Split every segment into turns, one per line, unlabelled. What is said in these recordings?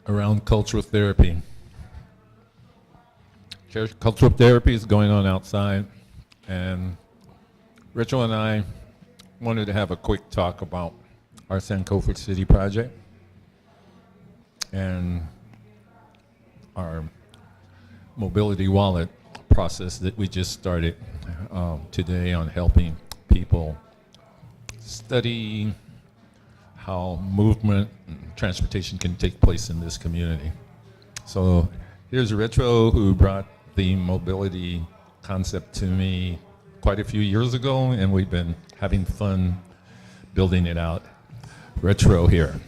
around cultural therapy. Cultural therapy is going on outside, and Rachel and I wanted to have a quick talk about our Sankofa City project and our mobility wallet process that we just started today on helping people study how movement and transportation can take place in this community. So here's Retro, who brought the mobility concept to me quite a few years ago, and we've been having fun building it out. Retro here.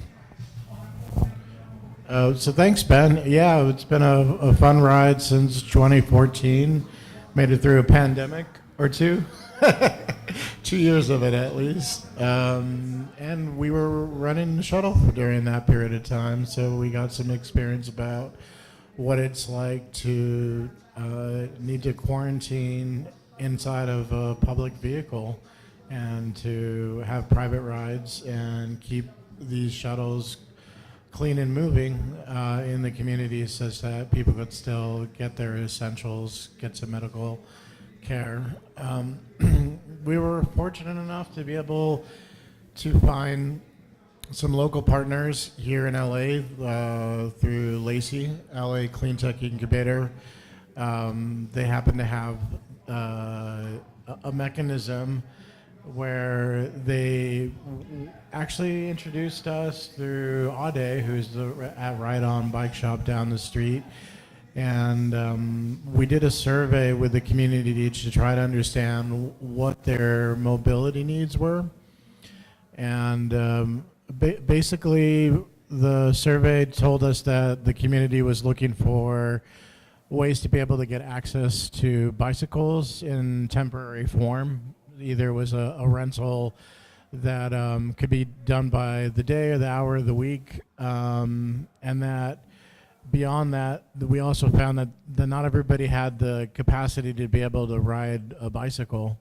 So thanks, Ben. Yeah, it's been a fun ride since 2014. Made it through a pandemic or two. 2 years of it at least. And we were running the shuttle during that period of time, so we got some experience about what it's like to need to quarantine inside of a public vehicle and to have private rides and keep these shuttles clean and moving in the community such that people could still get their essentials, get some medical care. We were fortunate enough to be able to find some local partners here in LA through Lacey, LA Clean Tech Incubator. They happen to have a mechanism where they actually introduced us through Ade, who's at Ride On Bike Shop down the street. And we did a survey with the community to try to understand what their mobility needs were. And basically, the survey told us that the community was looking for ways to be able to get access to bicycles in temporary form. Either it was a rental that could be done by the day or the hour of the week, and that beyond that, we also found that not everybody had the capacity to be able to ride a bicycle,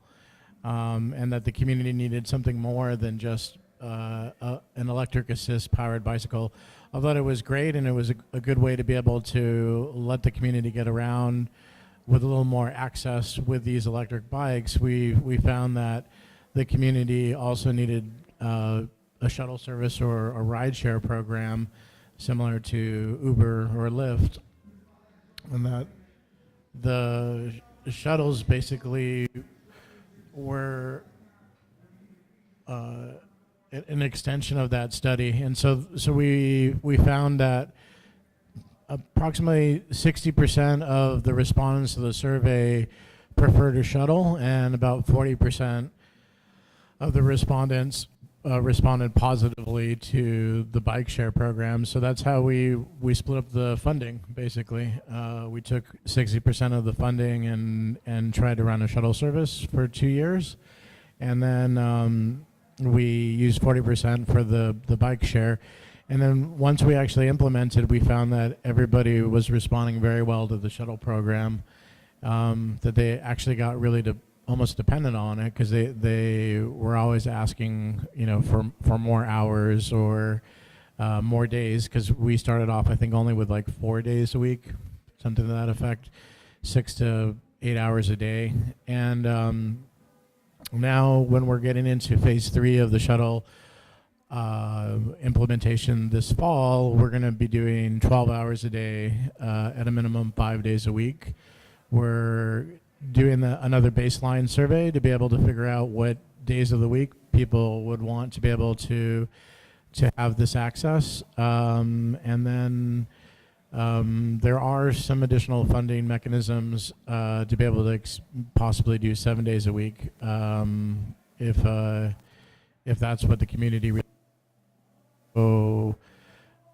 and that the community needed something more than just an electric assist powered bicycle. I thought it was great, and it was a good way to be able to let the community get around with a little more access with these electric bikes. We found that the community also needed a shuttle service or a rideshare program similar to Uber or Lyft, and that the shuttles basically were an extension of that study. And so we found that approximately 60% of the respondents to the survey preferred a shuttle, and about 40% of the respondents responded positively to the bike share program. So that's how we split up the funding, basically. We took 60% of the funding and tried to run a shuttle service for 2 years. And then we used 40% for the bike share. And then once we actually implemented, we found that everybody was responding very well to the shuttle program, that they actually got really almost dependent on it, because they were always asking, for more hours or more days, because we started off, I think, only with like 4 days a week, something to that effect, 6 to 8 hours a day. And now when we're getting into phase 3 of the shuttle implementation this fall, we're going to be doing 12 hours a day at a minimum 5 days a week. We're doing another baseline survey to be able to figure out what days of the week people would want to be able to have this access. And then there are some additional funding mechanisms to be able to possibly do 7 days a week if that's what the community. So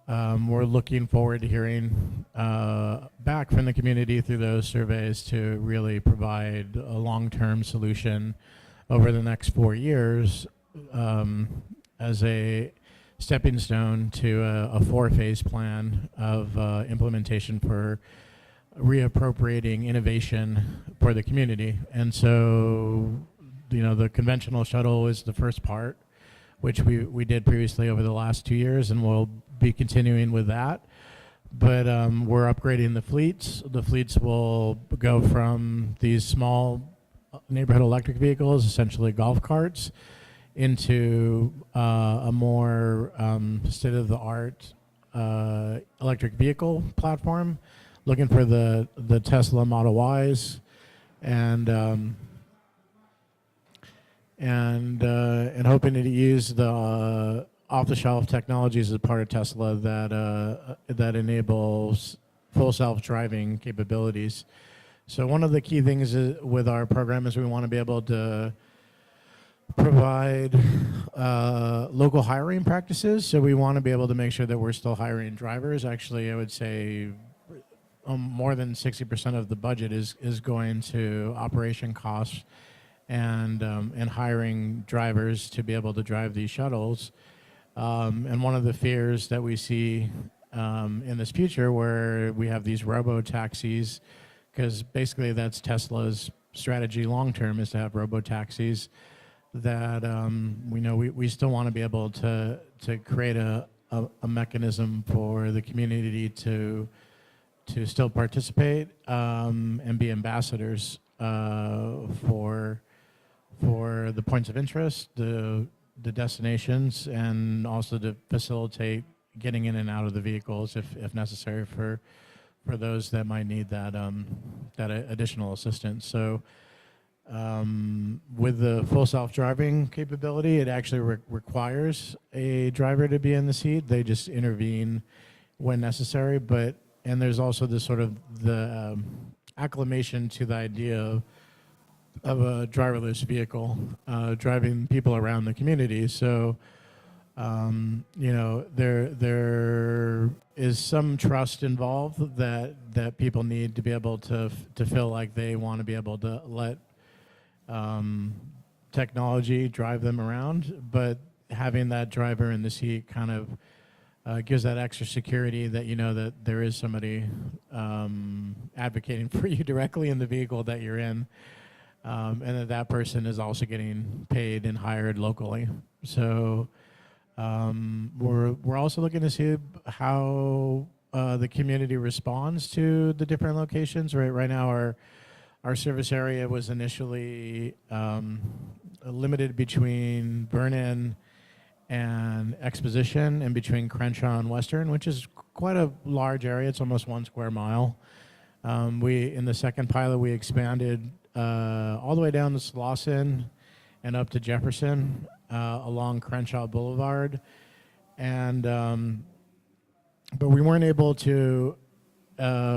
we're looking forward to hearing back from the community through those surveys to really provide a long-term solution over the next 4 years as a stepping stone to a 4-phase plan of implementation for reappropriating innovation for the community. And so, the conventional shuttle is the first part, which we did previously over the last 2 years, and we'll be continuing with that. we're upgrading the fleets. The fleets will go from these small neighborhood electric vehicles, essentially golf carts, into a more state-of-the-art electric vehicle platform, looking for the Tesla Model Ys, and and hoping to use the off-the-shelf technologies as part of Tesla that enables full self-driving capabilities. So one of the key things with our program is we want to be able to provide local hiring practices. So we want to be able to make sure that we're still hiring drivers. Actually, I would say more than 60% of the budget is going to operation costs and hiring drivers to be able to drive these shuttles. And one of the fears that we see in this future, where we have these robo taxis, because basically that's Tesla's strategy long term, is to have robo taxis. That we still want to be able to create a mechanism for the community to still participate and be ambassadors for the points of interest, the destinations, and also to facilitate getting in and out of the vehicles if necessary for those that might need that additional assistance. So with the full self-driving capability, it actually requires a driver to be in the seat. They just intervene when necessary, and there's also this sort of the acclimation to the idea of a driverless vehicle driving people around the community. So, there is some trust involved that people need to be able to feel like they want to be able to let technology drive them around, but having that driver in the seat kind of gives that extra security that that there is somebody advocating for you directly in the vehicle that you're in. And that person is also getting paid and hired locally. So we're also looking to see how the community responds to the different locations. Right now, our service area was initially limited between Vernon and Exposition, and between Crenshaw and Western, which is quite a large area. It's almost 1 square mile. In the second pilot, we expanded all the way down to Slauson and up to Jefferson along Crenshaw Boulevard, and but we weren't able to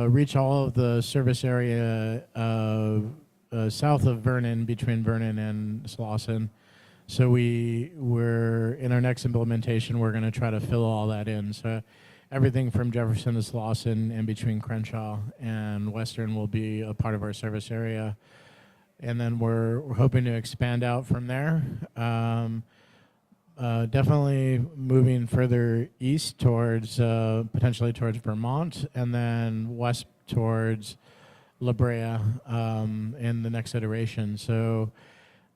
reach all of the service area south of Vernon, between Vernon and Slauson. So we're in our next implementation, we're going to try to fill all that in. So everything from Jefferson to Slauson and between Crenshaw and Western will be a part of our service area. And then we're hoping to expand out from there. Definitely moving further east towards, potentially towards Vermont, and then west towards La Brea in the next iteration. So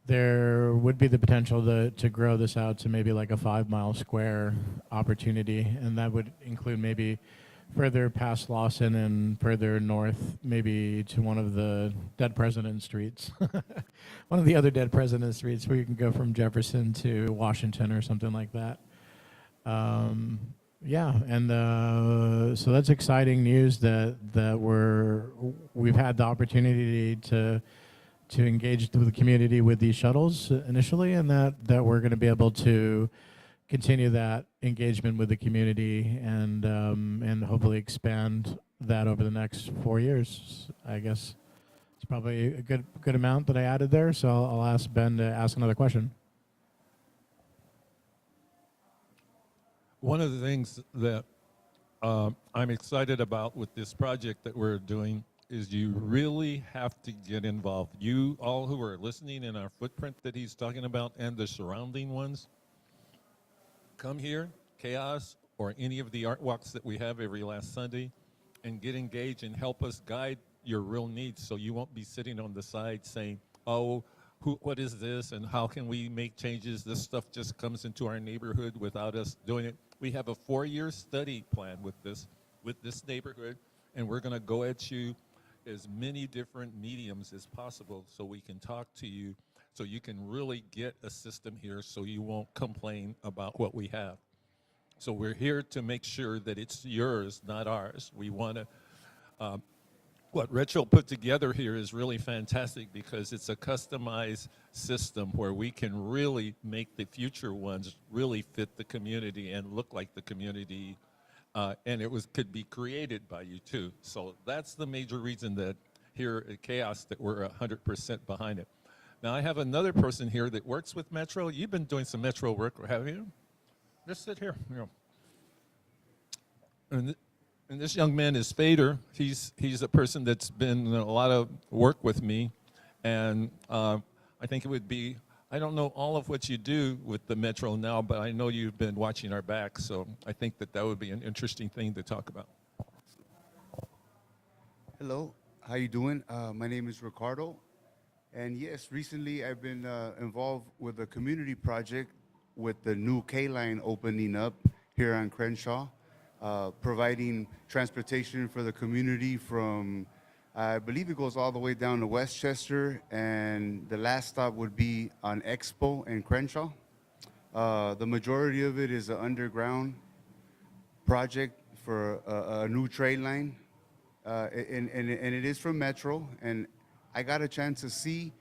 there would be the potential to grow this out to maybe like a 5 mile square opportunity, and that would include maybe further past Lawson and further north, maybe to one of the dead president streets. One of the other dead president streets where you can go from Jefferson to Washington or something like that. So that's exciting news that we've had the opportunity to engage with the community with these shuttles initially, and that we're going to be able to continue that engagement with the community and hopefully expand that over the next 4 years. I guess it's probably a good amount that I added there, so I'll ask Ben to ask another question.
One of the things that I'm excited about with this project that we're doing is you really have to get involved. You all who are listening in our footprint that he's talking about and the surrounding ones, come here, Chaos, or any of the art walks that we have every last Sunday, and get engaged and help us guide your real needs, so you won't be sitting on the side saying, oh, what is this and how can we make changes? This stuff just comes into our neighborhood without us doing it. We have a 4-year study plan with this, with this neighborhood, and we're going to go at you as many different mediums as possible so we can talk to you, so you can really get a system here so you won't complain about what we have. So we're here to make sure that it's yours, not ours. We want to, what Rachel put together here is really fantastic because it's a customized system where we can really make the future ones really fit the community and look like the community. And it could be created by you too. So that's the major reason that here at Chaos that we're 100% behind it. Now I have another person here that works with Metro. You've been doing some Metro work, have you? Just sit here. And this young man is Fader. He's a person that's been in a lot of work with me, and I think it would be, I don't know all of what you do with the Metro now, but I know you've been watching our back, so I think that would be an interesting thing to talk about.
Hello, how you doing? My name is Ricardo, and yes, recently I've been involved with a community project with the new K-line opening up here on Crenshaw, providing transportation for the community from, I believe it goes all the way down to Westchester, and the last stop would be on Expo and Crenshaw. The majority of it is an underground project for a new train line, and it is from Metro, and I got a chance to see,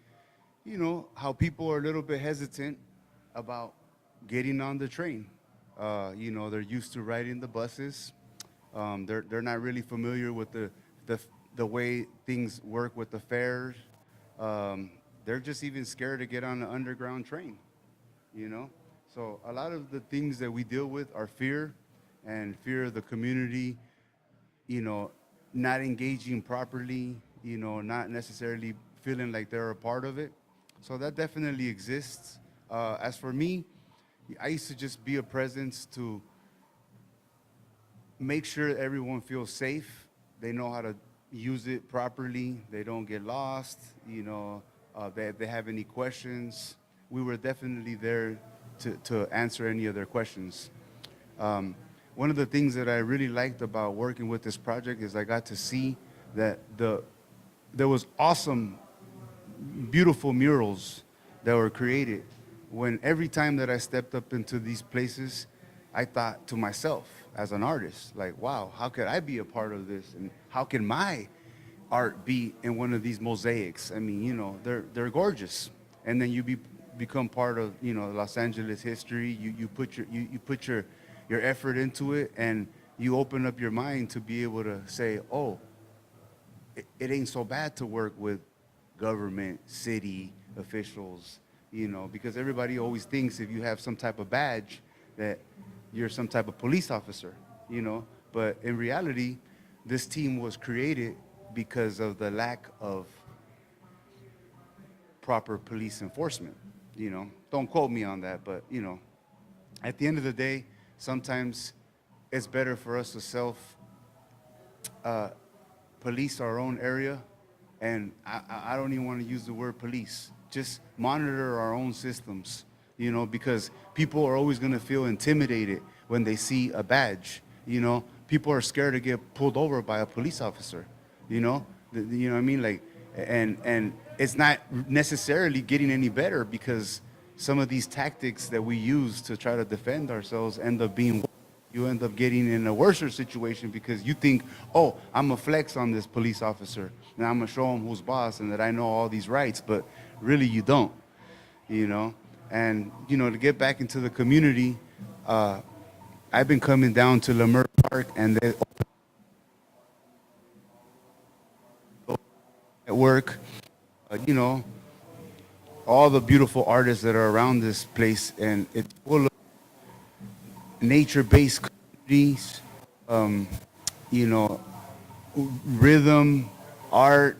you know, how people are a little bit hesitant about getting on the train. You know, they're used to riding the buses. They're not really familiar with the way things work with the fares. They're just even scared to get on the underground train, you know? So a lot of the things that we deal with are fear, and fear of the community, you know, not engaging properly, you know, not necessarily feeling like they're a part of it. So that definitely exists. As for me, I used to just be a presence to make sure everyone feels safe. They know how to use it properly. They don't get lost. You know, if they have any questions, we were definitely there to answer any of their questions. One of the things that I really liked about working with this project is I got to see that there was awesome, beautiful murals that were created. When every time that I stepped up into these places, I thought to myself as an artist, like, wow, how could I be a part of this? And how can my art be in one of these mosaics? I mean, you know, they're gorgeous. And then you become part of, you know, Los Angeles history. You put your effort into it, and you open up your mind to be able to say, oh, it ain't so bad to work with government, city officials, you know, because everybody always thinks if you have some type of badge that you're some type of police officer, you know. But in reality, this team was created because of the lack of proper police enforcement, you know. Don't quote me on that, but, you know, at the end of the day, sometimes it's better for us to police our own area. And I don't even want to use the word police. Just monitor our own systems, you know, because people are always going to feel intimidated when they see a badge, you know. People are scared to get pulled over by a police officer, you know. You know what I mean? Like, and it's not necessarily getting any better because some of these tactics that we use to try to defend ourselves end up being, you end up getting in a worse situation because you think, oh, I'm gonna flex on this police officer and I'm gonna show him who's boss and that I know all these rights, but really you don't, you know. And, you know, to get back into the community, I've been coming down to Leimert Park and they at work, you know, all the beautiful artists that are around this place, and it's full of nature-based communities, you know, rhythm, art.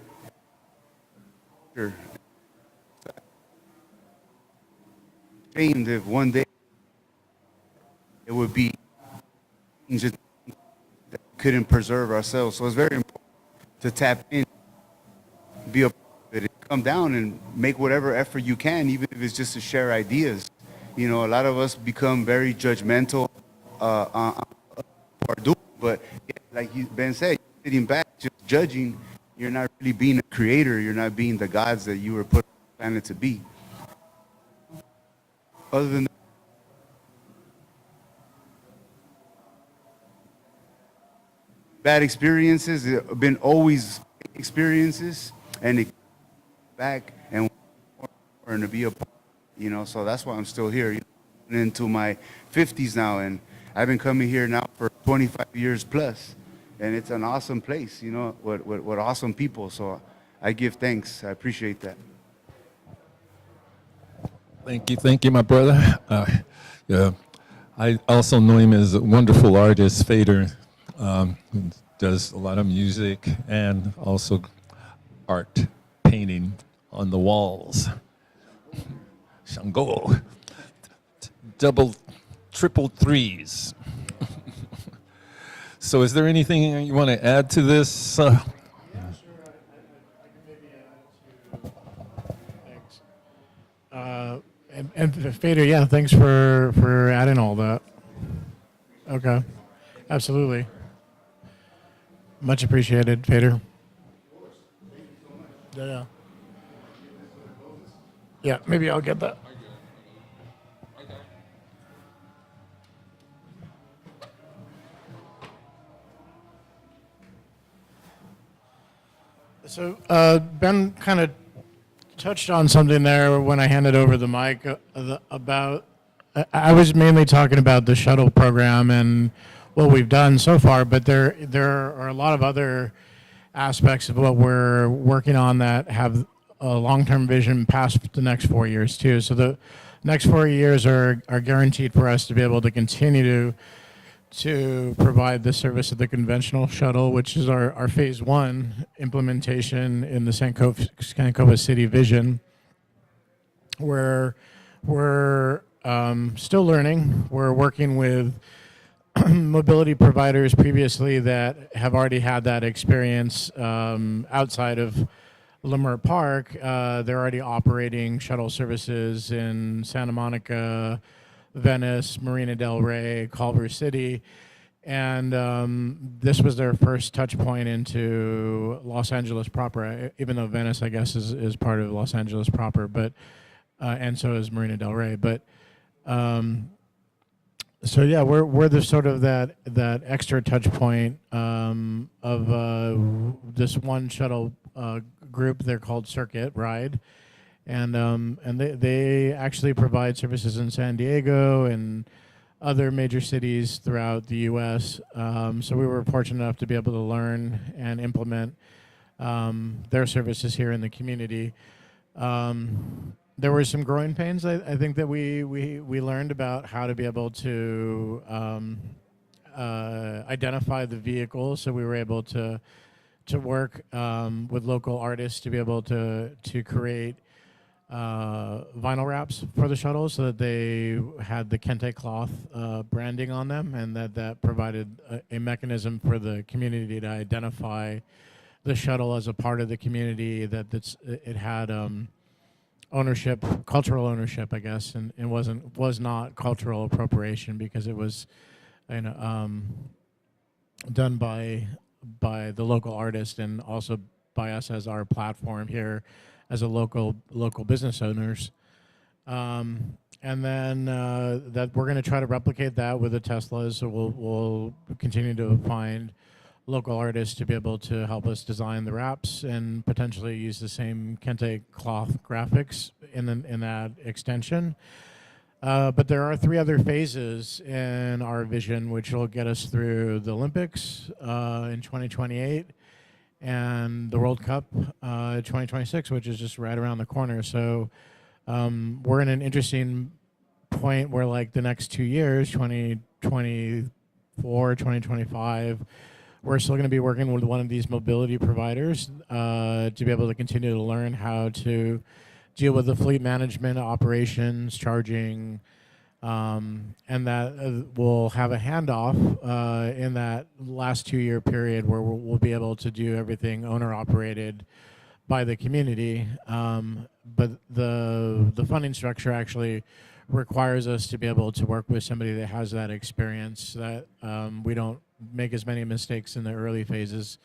Dreamed if one day it would be just that we couldn't preserve ourselves. So it's very important to tap in, be a part of it, come down and make whatever effort you can, even if it's just to share ideas. You know, a lot of us become very judgmental on what we're doing, but yeah, like Ben said, sitting back, just judging. You're not really being a creator. You're not being the gods that you were put on the planet to be. Other than bad experiences, have been always experiences, and it back and to be a part, so that's why I'm still here, into my 50s now, and I've been coming here now for 25 years plus, and it's an awesome place, with awesome people, so I give thanks. I appreciate that.
Thank you, my brother. Yeah, I also know him as a wonderful artist, Fader. Who does a lot of music and also art, painting on the walls. Shango, double, triple threes. So, is there anything you want to add to this?
Yeah, sure. I can maybe add to. Thanks. And Fader, yeah, thanks for adding all that. Okay, absolutely. Much appreciated, Fader. Yeah. Yeah, maybe I'll get that. So Ben kind of touched on something there when I handed over the mic about. I was mainly talking about the shuttle program and what we've done so far, but there are a lot of other aspects of what we're working on that have a long-term vision past the next 4 years too. So the next 4 years are guaranteed for us to be able to continue to provide the service of the conventional shuttle, which is our phase one implementation in the Sankofa City vision, where we're still learning. We're working with mobility providers previously that have already had that experience outside of Leimert Park. They're already operating shuttle services in Santa Monica, Venice, Marina del Rey, Culver City, and this was their first touch point into Los Angeles proper, even though Venice, I guess, is part of Los Angeles proper, but and so is Marina del Rey. But so yeah, we're the sort of that extra touch point of this one shuttle group. They're called Circuit Ride, and they actually provide services in San Diego and other major cities throughout the U.S. So we were fortunate enough to be able to learn and implement their services here in the community. There were some growing pains, I think, that we learned about how to be able to identify the vehicle. So we were able to work with local artists to be able to create vinyl wraps for the shuttles so that they had the Kente cloth branding on them, and that provided a mechanism for the community to identify the shuttle as a part of the community, that it had ownership, cultural ownership, I guess, and it was not cultural appropriation because it was done by the local artist and also by us as our platform here as a local business owners. And then that we're going to try to replicate that with the Teslas. So we'll continue to find local artists to be able to help us design the wraps and potentially use the same Kente cloth graphics in that extension. But there are 3 other phases in our vision, which will get us through the Olympics in 2028 and the World Cup 2026, which is just right around the corner. So we're in an interesting point where, like, the next 2 years, 2024, 2025, we're still going to be working with one of these mobility providers to be able to continue to learn how to deal with the fleet management, operations, charging, and that we'll have a handoff in that last 2-year period where we'll be able to do everything owner-operated by the community. But the funding structure actually requires us to be able to work with somebody that has that experience that we don't make as many mistakes in the early phases,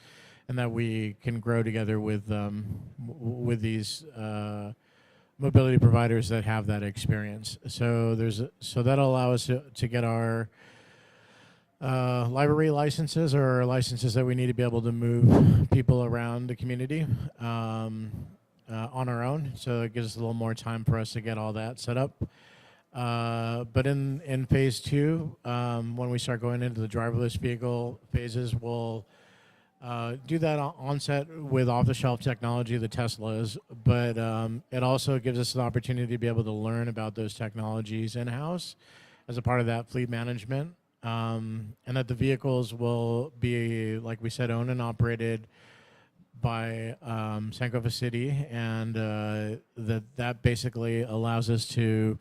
and that we can grow together with these mobility providers that have that experience. So that'll allow us to get our library licenses, or licenses that we need to be able to move people around the community on our own. So it gives us a little more time for us to get all that set up. But in phase two, when we start going into the driverless vehicle phases, we'll do that on set with off-the-shelf technology, the Teslas, but it also gives us an opportunity to be able to learn about those technologies in-house as a part of that fleet management, and that the vehicles will be, like we said, owned and operated by Sankofa City, and that basically allows us to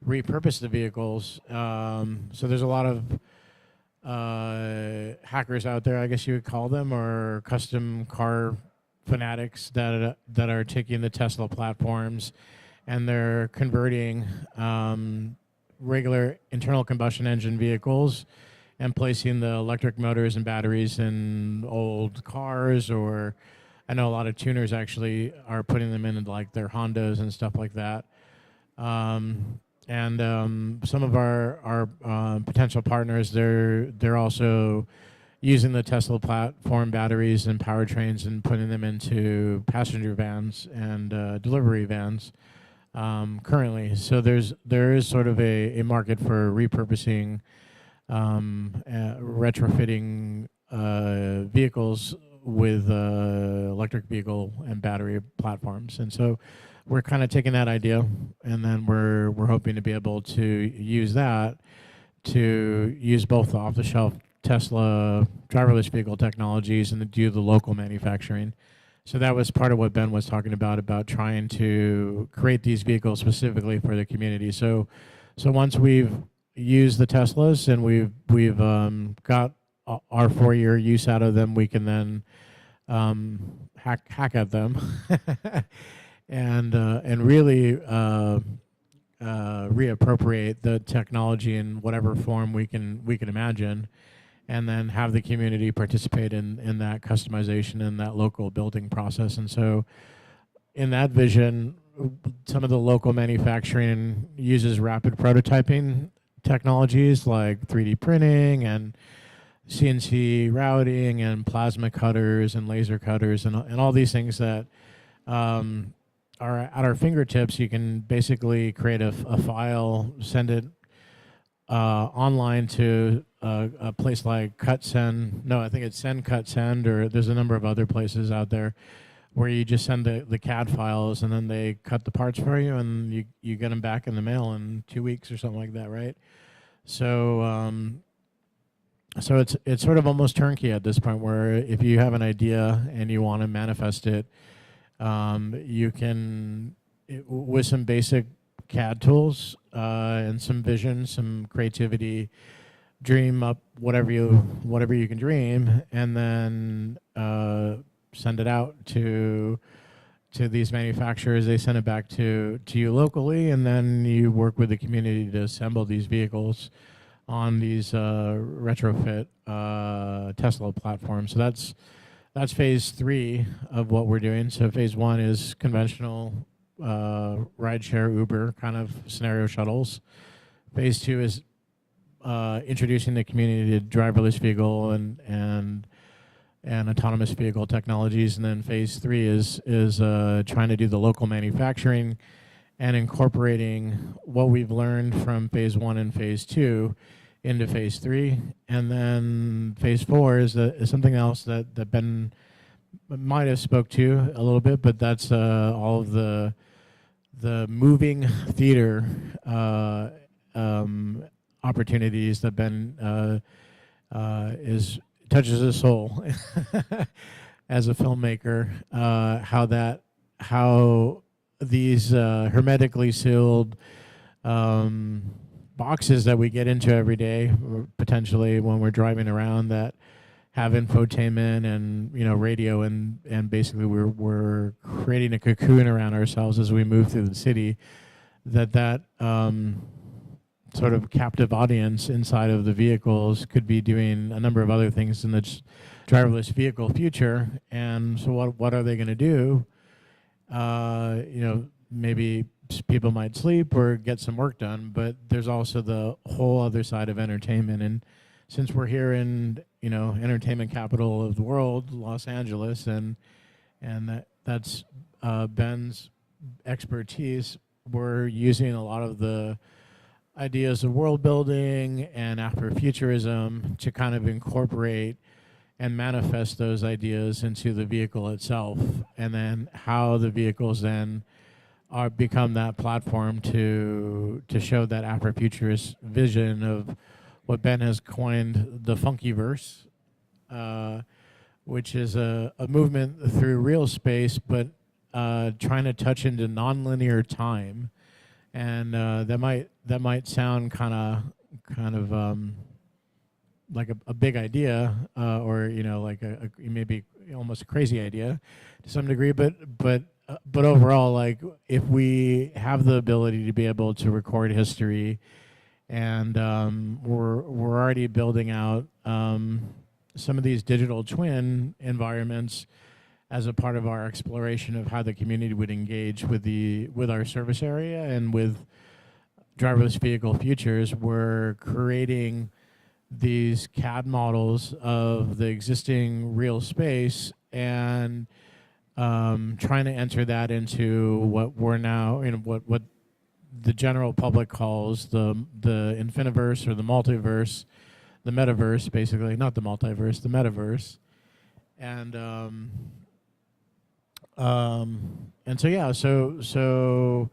repurpose the vehicles. So there's a lot of hackers out there, I guess you would call them, or custom car fanatics that are taking the Tesla platforms, and they're converting regular internal combustion engine vehicles and placing the electric motors and batteries in old cars, or I know a lot of tuners actually are putting them in like their Hondas and stuff like that. And some of our potential partners, they're also using the Tesla platform batteries and powertrains and putting them into passenger vans and delivery vans currently. So there is sort of a market for repurposing, retrofitting vehicles with electric vehicle and battery platforms. And so we're kind of taking that idea, and then we're hoping to be able to use that to use both the off-the-shelf Tesla driverless vehicle technologies and to do the local manufacturing. So that was part of what Ben was talking about trying to create these vehicles specifically for the community. So once we've used the Teslas and we've got our 4-year use out of them, we can then hack at them and really reappropriate the technology in whatever form we can imagine, and then have the community participate in that customization and that local building process. And so in that vision, some of the local manufacturing uses rapid prototyping technologies like 3D printing and CNC routing and plasma cutters and laser cutters and all these things that are at our fingertips. You can basically create a file, send it online to a place like Send, or there's a number of other places out there where you just send the CAD files, and then they cut the parts for you, and you get them back in the mail in 2 weeks or something like that, right? So so it's sort of almost turnkey at this point, where if you have an idea and you want to manifest it, you can, with some basic CAD tools and some vision, some creativity, dream up whatever you can dream, and then send it out to these manufacturers. They send it back to you locally, and then you work with the community to assemble these vehicles on these retrofit Tesla platforms. So that's phase 3 of what we're doing. So phase 1 is conventional rideshare Uber kind of scenario shuttles. Phase 2 is introducing the community to driverless vehicle and autonomous vehicle technologies. And then phase 3 is trying to do the local manufacturing and incorporating what we've learned from phase 1 and phase 2 into phase 3. And then phase 4 is something else that Ben might have spoke to a little bit, but that's all of the moving theater opportunities that Ben touches his soul as a filmmaker. How these hermetically sealed boxes that we get into every day, potentially when we're driving around, that have infotainment and radio, and basically we're creating a cocoon around ourselves as we move through the city. That sort of captive audience inside of the vehicles could be doing a number of other things in the driverless vehicle future. And so what are they going to do? Maybe people might sleep or get some work done, but there's also the whole other side of entertainment. And since we're here in, entertainment capital of the world, Los Angeles, and that's Ben's expertise, we're using a lot of the ideas of world building and Afrofuturism to kind of incorporate and manifest those ideas into the vehicle itself, and then how the vehicles then are become that platform to show that Afrofuturist vision of what Ben has coined the Funkyverse, which is a movement through real space, but trying to touch into nonlinear time, and that might sound kind of like a big idea, or like a maybe almost a crazy idea to some degree, but overall, like if we have the ability to be able to record history, and we're already building out some of these digital twin environments as a part of our exploration of how the community would engage with our service area and with driverless vehicle futures. We're creating these CAD models of the existing real space and trying to enter that into what we're now, what the general public calls the Infiniverse or the multiverse, the metaverse, basically, not the multiverse, the metaverse. And so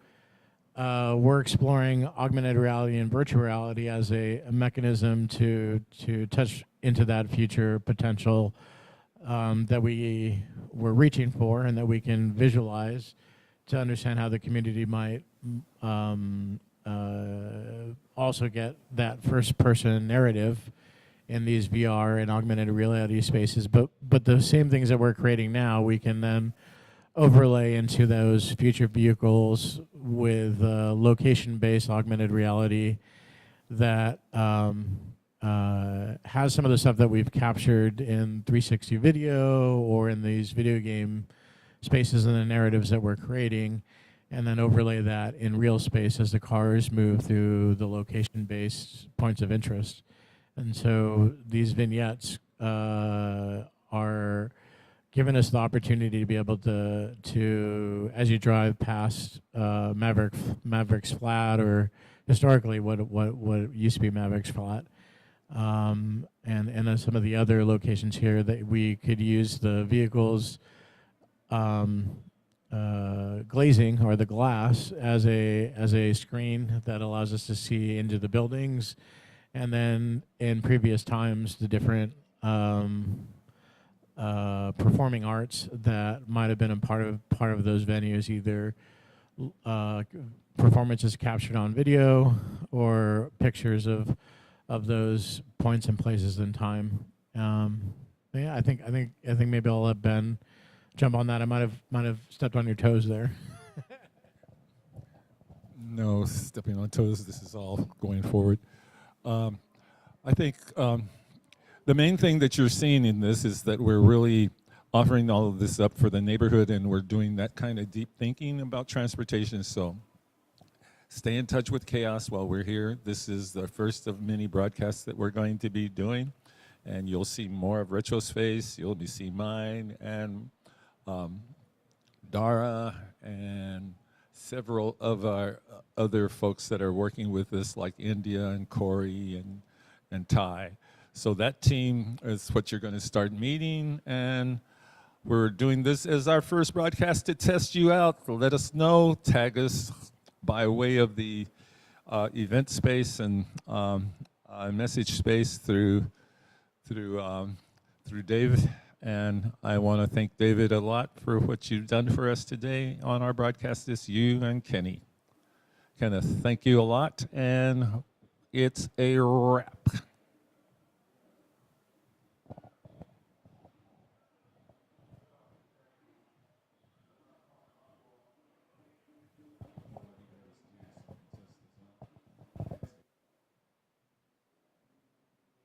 we're exploring augmented reality and virtual reality as a mechanism to touch into that future potential that we're reaching for, and that we can visualize to understand how the community might also get that first-person narrative in these VR and augmented reality spaces. But the same things that we're creating now, we can then overlay into those future vehicles with location-based augmented reality that has some of the stuff that we've captured in 360 video or in these video game spaces and the narratives that we're creating, and then overlay that in real space as the cars move through the location-based points of interest. And so these vignettes are giving us the opportunity to be able to as you drive past Maverick's Flat, or historically what used to be Maverick's Flat, and then some of the other locations here, that we could use the vehicles glazing or the glass as a screen that allows us to see into the buildings, and then in previous times the different performing arts that might have been a part of those venues, either performances captured on video or pictures of those points and places in time. Yeah, I think maybe I'll let Ben jump on that. I might have stepped on your toes there.
No stepping on toes. This is all going forward. I think the main thing that you're seeing in this is that we're really offering all of this up for the neighborhood, and we're doing that kind of deep thinking about transportation. So stay in touch with Chaos while we're here. This is the first of many broadcasts that we're going to be doing, and you'll see more of Retrospace. You'll be seeing mine and Dara and several of our other folks that are working with us, like India and Corey and Ty. So that team is what you're going to start meeting, and we're doing this as our first broadcast to test you out. Let us know, tag us by way of the event space and message space through Dave. And I want to thank David a lot for what you've done for us today on our broadcast. This you and Kenny. Kenneth, thank you a lot, and it's a wrap.